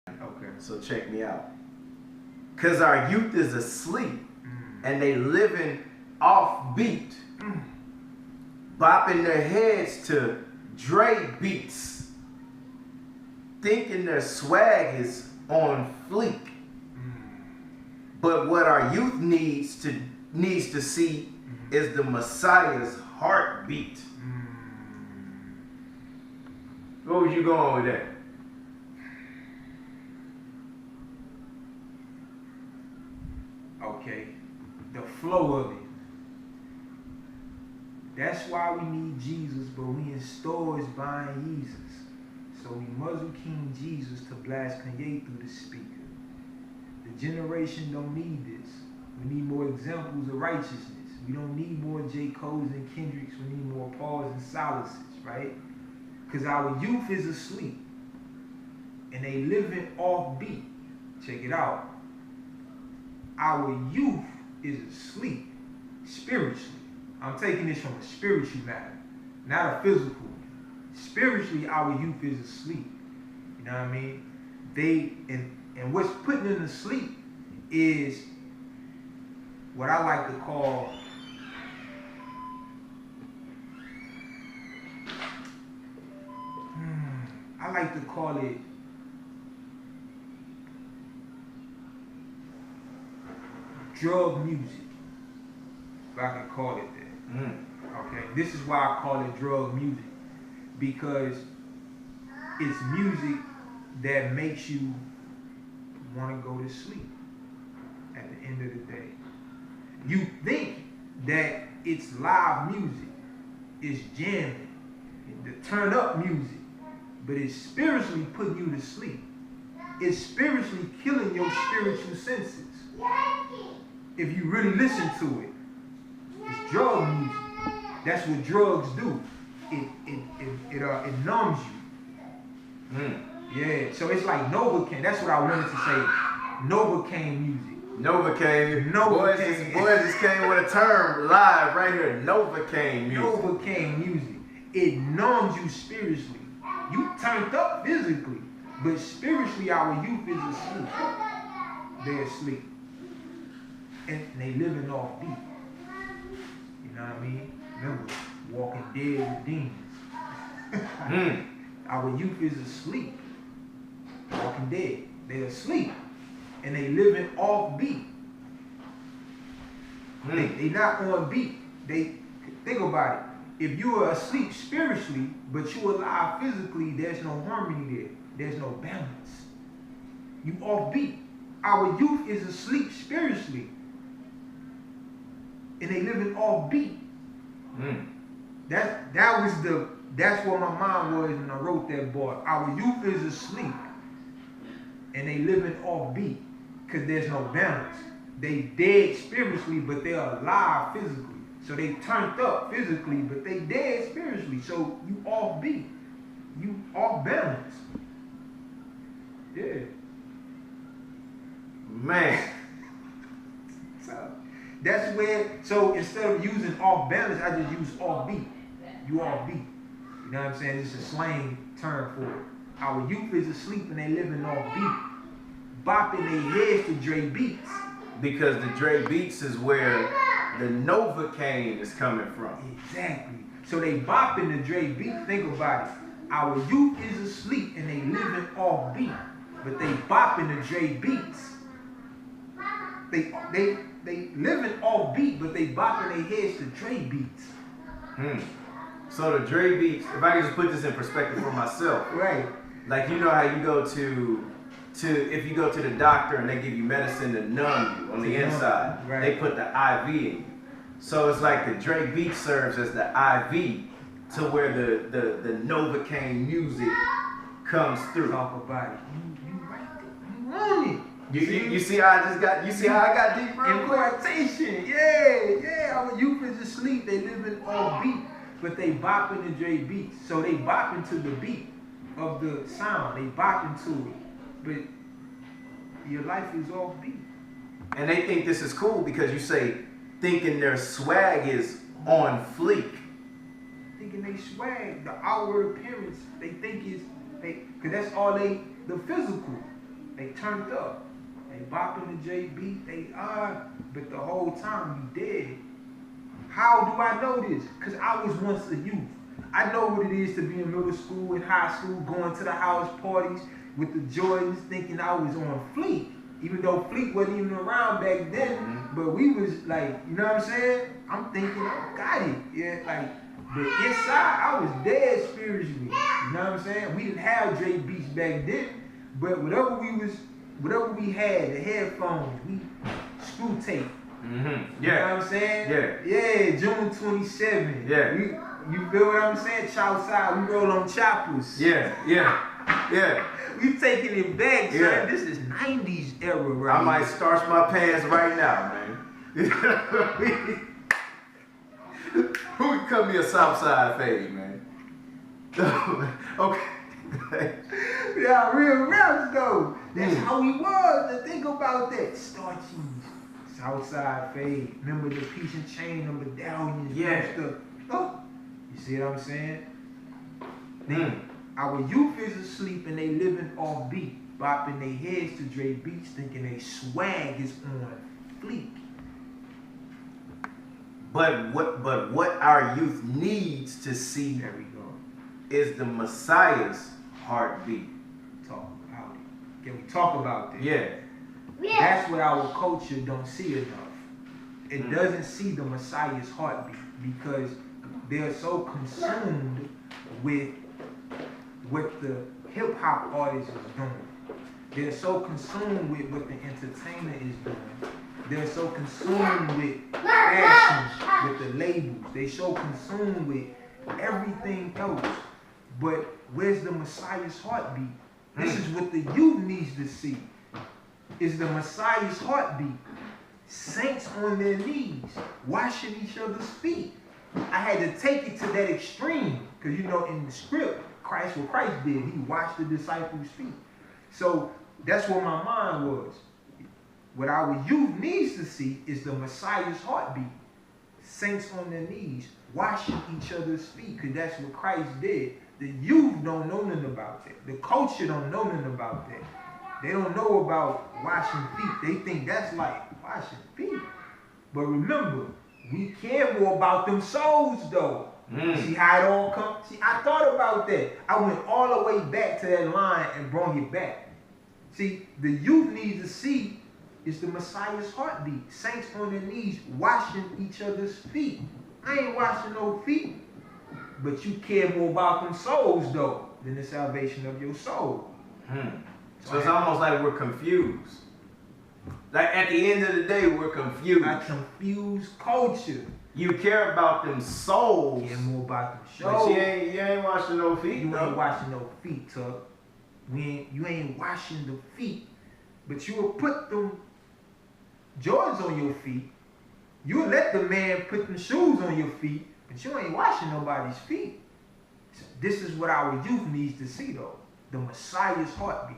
Okay. So check me out. Because our youth is asleep and they living off beat, bopping their heads to Dre beats, thinking their swag is on fleek. But what our youth needs to see is the Messiah's heartbeat. Where was you going with that? Okay. The flow of it. That's why we need Jesus, but we in stores buying Jesus. So we muzzle King Jesus to blast Kanye through the speaker. The generation don't need this. We need more examples of righteousness. We don't need more J. Cole's and Kendricks. We need more Pauls and Silas's, right? Because our youth is asleep. And they living off beat. Check it out. Our youth is asleep spiritually. I'm taking this from a spiritual matter, not a physical one. Spiritually, our youth is asleep. You know what I mean? And what's putting them to sleep is what I like to call it drug music, if I can call it that. Okay, this is why I call it drug music, because it's music that makes you want to go to sleep at the end of the day. You think that it's live music, it's jamming, the turn up music, but it's spiritually putting you to sleep. It's spiritually killing your spiritual senses. If you really listen to it, it's drug music. That's what drugs do. It numbs you. Yeah, so it's like Novocaine. That's what I wanted to say. Novocaine music. Novocaine. Boys just came with a term live right here. Novocaine music. Novocaine music. It numbs you spiritually. You turned up physically, but spiritually our youth is asleep. They're asleep. And they living off beat. You know what I mean? Remember, walking dead with demons. Our youth is asleep. Walking dead. They're asleep. And they living off beat. They not on beat. They think about it. If you are asleep spiritually, but you alive physically, there's no harmony there. There's no balance. You off beat. Our youth is asleep spiritually. And they living off beat. That's what my mind was when I wrote that bar. Our youth is asleep. And they living off beat. Because there's no balance. They dead spiritually, but they're alive physically. So they turned up physically, but they dead spiritually. So you off beat. You off balance. Yeah. Man. That's where, so instead of using off balance, I just use off beat. You off beat. You know what I'm saying? It's a slang term for it. Our youth is asleep and they living off beat. Bopping their heads to Dre beats. Because the Dre beats is where the Novocaine is coming from. Exactly. So they bopping the Dre beat. Think about it. Our youth is asleep and they living off beat. But they bopping the Dre beats. They living off beat, but they bopping their heads to Dre beats. So the Dre beats, if I can just put this in perspective for myself. Right. Like, you know how you go to if you go to the doctor and they give you medicine to numb you on the inside, right. They put the IV in you. So it's like the Dre beat serves as the IV to where the Novocaine music comes through. Talk about it. You right there. You want it. You see how I got deep real quick? Impartation. Yeah. Our youth is asleep. They living off beat, but they bopping the Dre beats. So they bopping to the beat of the sound. They bopping to it. But your life is off beat. And they think this is cool because you say thinking their swag is on fleek. Thinking they swag, the outward appearance, they think is, because that's all the physical. They turned up. They bopping the J beat. They are, but the whole time you dead. How do I know this? Because I was once a youth. I know what it is to be in middle school and high school, going to the house parties with the Jordans, thinking I was on Fleet. Even though Fleet wasn't even around back then, but we was like, you know what I'm saying? I'm thinking, I got it. Yeah, like, but inside, I was dead spiritually. You know what I'm saying? We didn't have Drake beats back then, but whatever we had, the headphones, we screw tape. Mm-hmm. You know what I'm saying? Yeah. Yeah, June 27th. Yeah. You feel what I'm saying? Outside, we roll on choppers. Yeah. We taking it back, son. Yeah. This is 90s era right I might starch my pants right now, man. Who would cut me a Southside fade, man? Okay. Yeah, real raps though. That's how we was. To think about that. Starchy, Southside fade. Remember the piece and chain, the medallions, Yeah. stuff. Oh, you see what I'm saying? Then our youth is asleep and they living off beat, bopping their heads to Dre beats, thinking they swag is on fleek. But what our youth needs to see There we go. is the Messiah's heartbeat. Talk about it. Can we talk about that? Yeah. That's what our culture don't see enough. It doesn't see the Messiah's heartbeat because they're so consumed with what the hip hop artist is doing. They're so consumed with what the entertainer is doing. They're so consumed with fashion, with the labels. They're so consumed with everything else. But where's the Messiah's heartbeat? This is what the youth needs to see. Is the Messiah's heartbeat. Saints on their knees, washing each other's feet. I had to take it to that extreme, because you know in the script, what Christ did, he washed the disciples' feet. So that's what my mind was. What our youth needs to see is the Messiah's heartbeat. Saints on their knees, washing each other's feet, because that's what Christ did. The youth don't know nothing about that. The culture don't know nothing about that. They don't know about washing feet. They think that's like washing feet. But remember, we care more about them souls though. See how it all comes? See, I thought about that. I went all the way back to that line and brought it back. See, the youth needs to see is the Messiah's heartbeat. Saints on their knees, washing each other's feet. I ain't washing no feet. But you care more about them souls though than the salvation of your soul. So it's almost like we're confused. Like at the end of the day, we're confused. A confused culture. You care about them souls, Care more about them but souls. you ain't washing no feet. You ain't washing no feet, Tuck. You ain't washing the feet. But you will put them Jordans on your feet. You will let the man put them shoes on your feet, but you ain't washing nobody's feet. So this is what our youth needs to see though. The Messiah's heartbeat.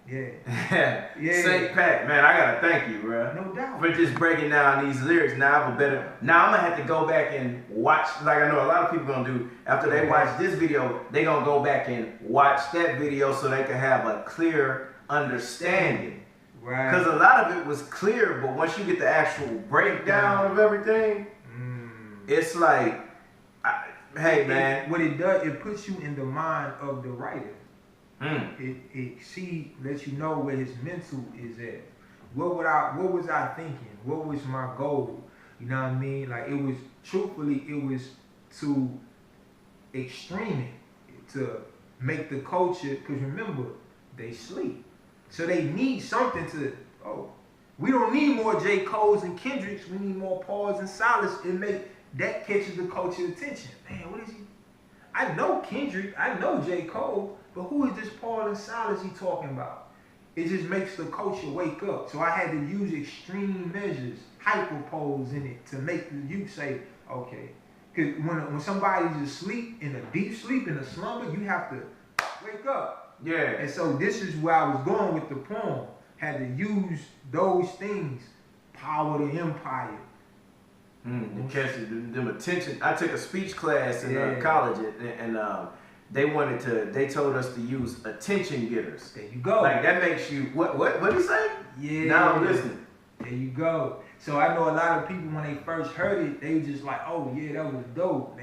Yeah. Saint Pat, man, I gotta thank you, bro. No doubt. For just breaking down these lyrics. Now I'm I'm gonna have to go back and watch, like I know a lot of people gonna do, after they watch this video, they gonna go back and watch that video so they can have a clear understanding. Right. Because a lot of it was clear, but once you get the actual breakdown of everything, it's like, hey man. What it does, it puts you in the mind of the writer. Mm. It lets you know where his mental is at. What was I thinking? What was my goal? You know what I mean? Like it was to extreme it, to make the culture, because remember, they sleep. So they need something to, we don't need more J. Cole's and Kendricks, we need more Pauls and Silas. That catches the culture attention. Man, what is he? I know Kendrick, I know J. Cole, but who is this Paul and Silas he talking about? It just makes the culture wake up. So I had to use extreme measures, hyperpoles in it to make the youth say, okay. Because when somebody's asleep, in a deep sleep, in a slumber, you have to wake up. Yeah. And so this is where I was going with the poem. Had to use those things. Power to empire. To catch them attention. I took a speech class in college, and they told us to use attention getters. There you go. Like that makes you, what did he say? Yeah. Now I'm listening. There you go. So I know a lot of people when they first heard it, they just like, oh yeah, that was dope.